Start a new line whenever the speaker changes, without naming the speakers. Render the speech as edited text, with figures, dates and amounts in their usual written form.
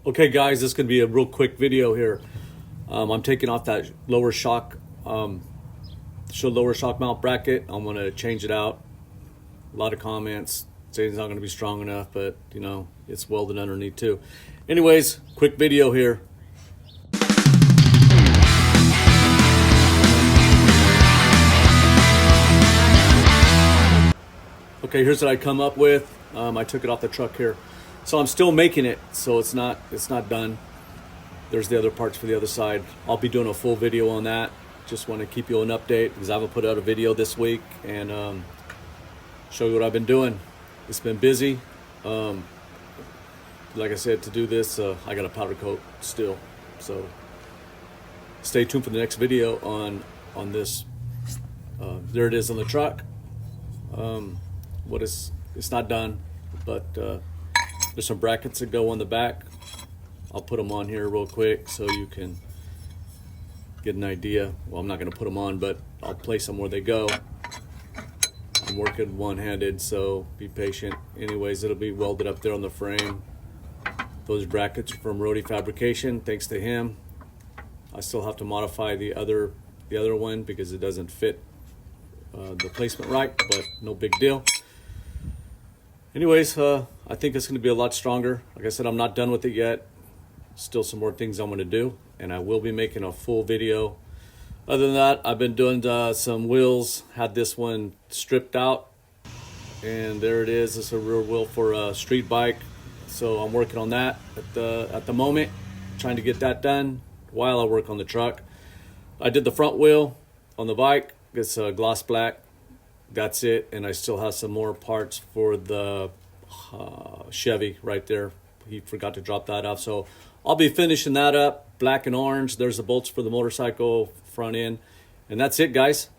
Okay guys, this is going to be a real quick video here. I'm taking off that lower shock mount bracket. I'm going to change it out. A lot of comments saying it's not going to be strong enough, but you know, it's welded underneath too. Anyways, quick video here. Okay, here's what I come up with. I took it off the truck here. So I'm still making it, so it's not done. There's the other parts for the other side. I'll be doing a full video on that. Just want to keep you an update because I haven't put out a video this week and show you what I've been doing. It's been busy. Like I said, to do this, I got a powder coat still. So stay tuned for the next video on this. There it is on the truck. It's not done, but there's some brackets that go on the back. I'll put them on here real quick so you can get an idea. Well, I'm not going to put them on, but I'll place them where they go. I'm working one-handed, so be patient. Anyways, it'll be welded up there on the frame. Those brackets are from Rody Fabrication, thanks to him. I still have to modify the other one because it doesn't fit the placement right, but no big deal. Anyways, I think it's going to be a lot stronger. Like I said, I'm not done with it yet. Still some more things I'm going to do, and I will be making a full video. Other than that, I've been doing some wheels. Had this one stripped out, and there it is. It's a rear wheel for a street bike. So I'm working on that at the moment, trying to get that done while I work on the truck. I did the front wheel on the bike. It's gloss black. That's it, and I still have some more parts for the Chevy right there. He forgot to drop that off, so I'll be finishing that up, black and orange. There's the bolts for the motorcycle front end, and that's it, guys.